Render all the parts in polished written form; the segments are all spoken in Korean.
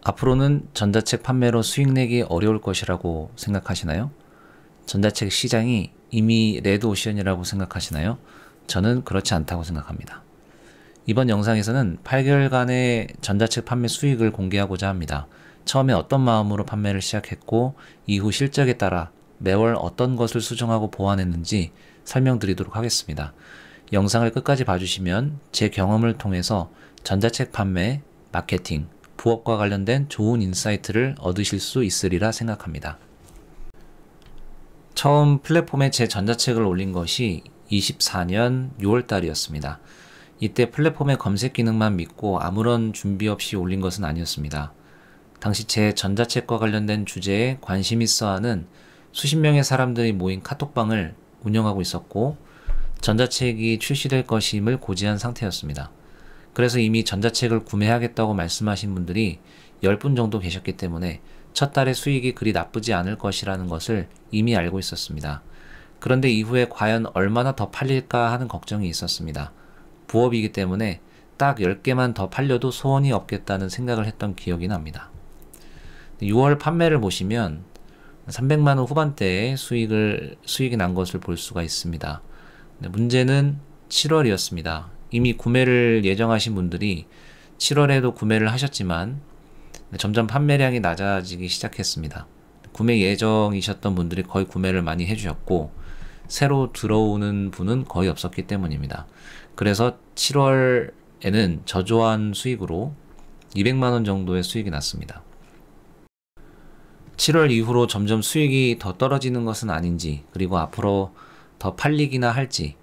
앞으로는 전자책 판매로 수익 내기 어려울 것이라고 생각하시나요? 전자책 시장이 이미 레드오션이라고 생각하시나요? 저는 그렇지 않다고 생각합니다. 이번 영상에서는 8개월간의 전자책 판매 수익을 공개하고자 합니다. 처음에 어떤 마음으로 판매를 시작했고 이후 실적에 따라 매월 어떤 것을 수정하고 보완했는지 설명드리도록 하겠습니다. 영상을 끝까지 봐주시면 제 경험을 통해서 전자책 판매, 마케팅, 부업과 관련된 좋은 인사이트를 얻으실 수 있으리라 생각합니다. 처음 플랫폼에 제 전자책을 올린 것이 24년 6월달이었습니다. 이때 플랫폼의 검색 기능만 믿고 아무런 준비 없이 올린 것은 아니었습니다. 당시 제 전자책과 관련된 주제에 관심 있어 하는 수십 명의 사람들이 모인 카톡방을 운영하고 있었고 전자책이 출시될 것임을 고지한 상태였습니다. 그래서 이미 전자책을 구매하겠다고 말씀하신 분들이 10분 정도 계셨기 때문에 첫 달의 수익이 그리 나쁘지 않을 것이라는 것을 이미 알고 있었습니다. 그런데 이후에 과연 얼마나 더 팔릴까 하는 걱정이 있었습니다. 부업이기 때문에 딱 10개만 더 팔려도 소원이 없겠다는 생각을 했던 기억이 납니다. 6월 판매를 보시면 300만원 후반대의 수익이 난 것을 볼 수가 있습니다. 문제는 7월이었습니다. 이미 구매를 예정하신 분들이 7월에도 구매를 하셨지만 점점 판매량이 낮아지기 시작했습니다. 구매 예정이셨던 분들이 거의 구매를 많이 해주셨고 새로 들어오는 분은 거의 없었기 때문입니다. 그래서 7월에는 저조한 수익으로 200만원 정도의 수익이 났습니다. 7월 이후로 점점 수익이 더 떨어지는 것은 아닌지, 그리고 앞으로 더 팔리기나 할지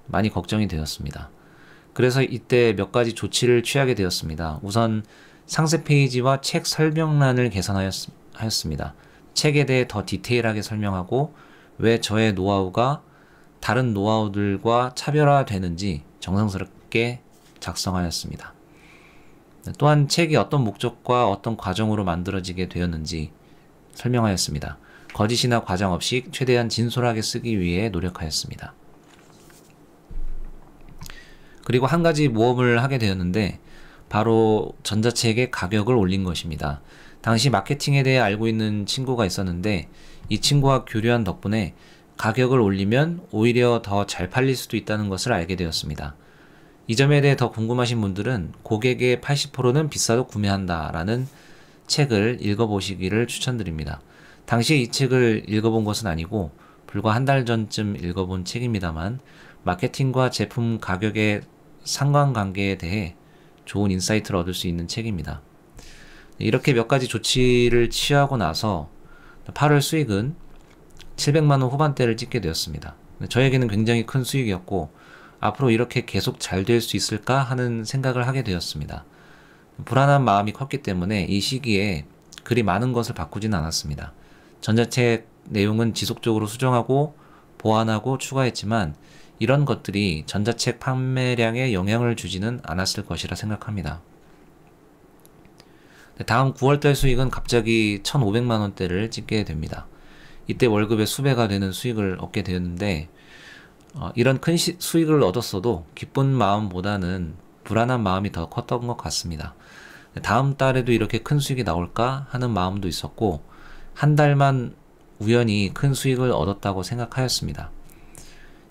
많이 걱정이 되었습니다. 그래서 이때 몇 가지 조치를 취하게 되었습니다. 우선 상세 페이지와 책 설명란을 개선하였습니다. 책에 대해 더 디테일하게 설명하고 왜 저의 노하우가 다른 노하우들과 차별화되는지 정성스럽게 작성하였습니다. 또한 책이 어떤 목적과 어떤 과정으로 만들어지게 되었는지 설명하였습니다. 거짓이나 과장 없이 최대한 진솔하게 쓰기 위해 노력하였습니다. 그리고 한 가지 모험을 하게 되었는데 바로 전자책의 가격을 올린 것입니다. 당시 마케팅에 대해 알고 있는 친구가 있었는데 이 친구와 교류한 덕분에 가격을 올리면 오히려 더 잘 팔릴 수도 있다는 것을 알게 되었습니다. 이 점에 대해 더 궁금하신 분들은 고객의 80%는 비싸도 구매한다 라는 책을 읽어보시기를 추천드립니다. 당시에 이 책을 읽어본 것은 아니고 불과 한 달 전쯤 읽어본 책입니다만 마케팅과 제품 가격의 상관관계에 대해 좋은 인사이트를 얻을 수 있는 책입니다. 이렇게 몇 가지 조치를 취하고 나서 8월 수익은 700만원 후반대를 찍게 되었습니다. 저에게는 굉장히 큰 수익이었고 앞으로 이렇게 계속 잘 될 수 있을까 하는 생각을 하게 되었습니다. 불안한 마음이 컸기 때문에 이 시기에 그리 많은 것을 바꾸지는 않았습니다. 전자책 내용은 지속적으로 수정하고 보완하고 추가했지만 이런 것들이 전자책 판매량에 영향을 주지는 않았을 것이라 생각합니다. 다음 9월달 수익은 갑자기 1,500만원대를 찍게 됩니다. 이때 월급의 수배가 되는 수익을 얻게 되었는데 이런 큰 수익을 얻었어도 기쁜 마음보다는 불안한 마음이 더 컸던 것 같습니다. 다음 달에도 이렇게 큰 수익이 나올까 하는 마음도 있었고 한 달만 우연히 큰 수익을 얻었다고 생각하였습니다.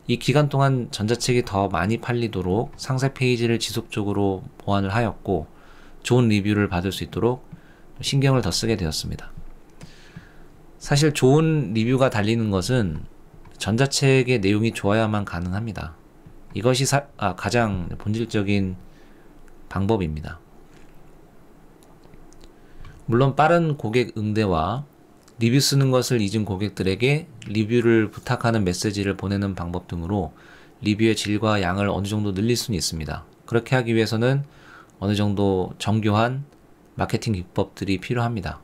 이 기간 동안 전자책이 더 많이 팔리도록 상세 페이지를 지속적으로 보완을 하였고 좋은 리뷰를 받을 수 있도록 신경을 더 쓰게 되었습니다. 사실 좋은 리뷰가 달리는 것은 전자책의 내용이 좋아야만 가능합니다. 이것이 가장 본질적인 방법입니다. 물론 빠른 고객 응대와 리뷰 쓰는 것을 잊은 고객들에게 리뷰를 부탁하는 메시지를 보내는 방법 등으로 리뷰의 질과 양을 어느 정도 늘릴 수는 있습니다. 그렇게 하기 위해서는 어느 정도 정교한 마케팅 기법들이 필요합니다.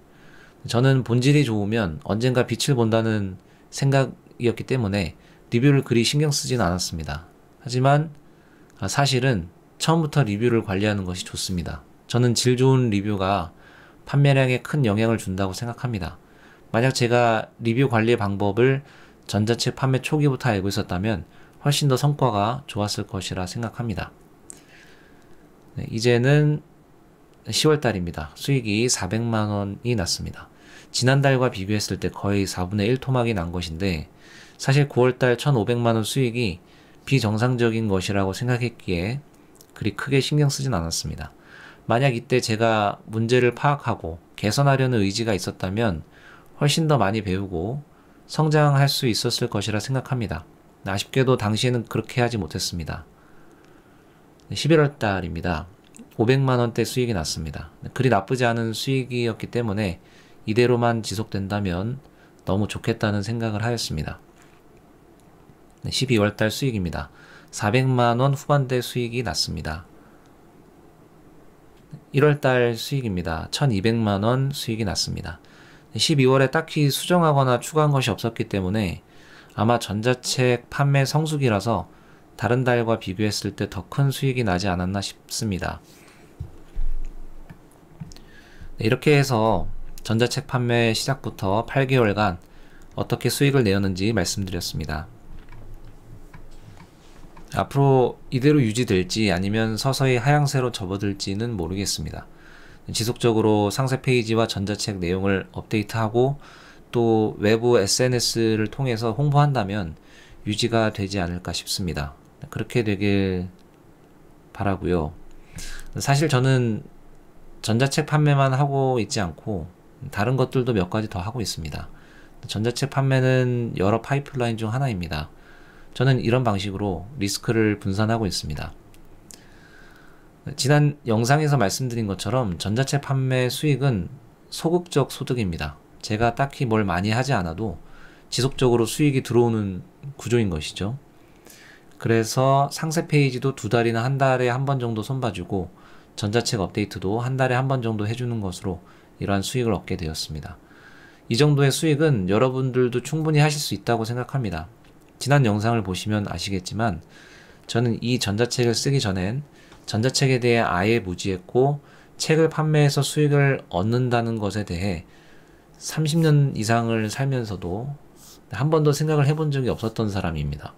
저는 본질이 좋으면 언젠가 빛을 본다는 생각이었기 때문에 리뷰를 그리 신경 쓰진 않았습니다. 하지만 사실은 처음부터 리뷰를 관리하는 것이 좋습니다. 저는 질 좋은 리뷰가 판매량에 큰 영향을 준다고 생각합니다. 만약 제가 리뷰 관리 방법을 전자책 판매 초기부터 알고 있었다면 훨씬 더 성과가 좋았을 것이라 생각합니다. 이제는 10월달입니다. 수익이 400만원이 났습니다. 지난달과 비교했을 때 거의 4분의 1 토막이 난 것인데, 사실 9월달 1,500만원 수익이 비정상적인 것이라고 생각했기에 그리 크게 신경 쓰진 않았습니다. 만약 이때 제가 문제를 파악하고 개선하려는 의지가 있었다면 훨씬 더 많이 배우고 성장할 수 있었을 것이라 생각합니다. 아쉽게도 당시에는 그렇게 하지 못했습니다. 11월 달입니다. 500만원대 수익이 났습니다. 그리 나쁘지 않은 수익이었기 때문에 이대로만 지속된다면 너무 좋겠다는 생각을 하였습니다. 12월 달 수익입니다. 400만원 후반대 수익이 났습니다. 1월 달 수익입니다. 1200만원 수익이 났습니다. 12월에 딱히 수정하거나 추가한 것이 없었기 때문에 아마 전자책 판매 성수기라서 다른 달과 비교했을 때 더 큰 수익이 나지 않았나 싶습니다. 이렇게 해서 전자책 판매 시작부터 8개월간 어떻게 수익을 내었는지 말씀드렸습니다. 앞으로 이대로 유지될지 아니면 서서히 하향세로 접어들지는 모르겠습니다. 지속적으로 상세 페이지와 전자책 내용을 업데이트하고 또 외부 SNS를 통해서 홍보한다면 유지가 되지 않을까 싶습니다. 그렇게 되길 바라고요. 사실 저는 전자책 판매만 하고 있지 않고 다른 것들도 몇 가지 더 하고 있습니다. 전자책 판매는 여러 파이프라인 중 하나입니다. 저는 이런 방식으로 리스크를 분산하고 있습니다. 지난 영상에서 말씀드린 것처럼 전자책 판매 수익은 소극적 소득입니다. 제가 딱히 뭘 많이 하지 않아도 지속적으로 수익이 들어오는 구조인 것이죠. 그래서 상세 페이지도 2달이나 한 달에 한 번 정도 손봐주고 전자책 업데이트도 한 달에 한 번 정도 해주는 것으로 이러한 수익을 얻게 되었습니다. 이 정도의 수익은 여러분들도 충분히 하실 수 있다고 생각합니다. 지난 영상을 보시면 아시겠지만 저는 이 전자책을 쓰기 전엔 전자책에 대해 아예 무지했고 책을 판매해서 수익을 얻는다는 것에 대해 30년 이상을 살면서도 한 번도 생각을 해본 적이 없었던 사람입니다.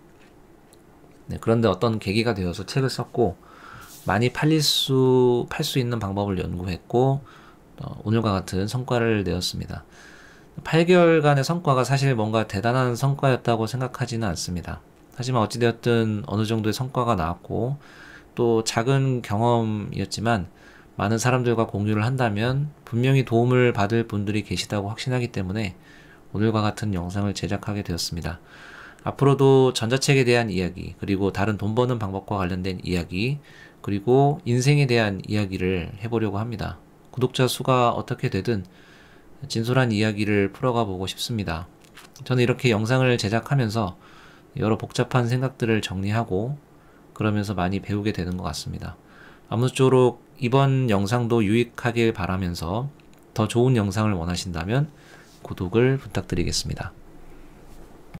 그런데 어떤 계기가 되어서 책을 썼고 많이 팔 수 있는 방법을 연구했고 오늘과 같은 성과를 내었습니다. 8개월간의 성과가 사실 뭔가 대단한 성과였다고 생각하지는 않습니다. 하지만 어찌되었든 어느 정도의 성과가 나왔고 또 작은 경험이었지만 많은 사람들과 공유를 한다면 분명히 도움을 받을 분들이 계시다고 확신하기 때문에 오늘과 같은 영상을 제작하게 되었습니다. 앞으로도 전자책에 대한 이야기, 그리고 다른 돈 버는 방법과 관련된 이야기, 그리고 인생에 대한 이야기를 해보려고 합니다. 구독자 수가 어떻게 되든 진솔한 이야기를 풀어가 보고 싶습니다. 저는 이렇게 영상을 제작하면서 여러 복잡한 생각들을 정리하고 그러면서 많이 배우게 되는 것 같습니다. 아무쪼록 이번 영상도 유익하길 바라면서 더 좋은 영상을 원하신다면 구독을 부탁드리겠습니다.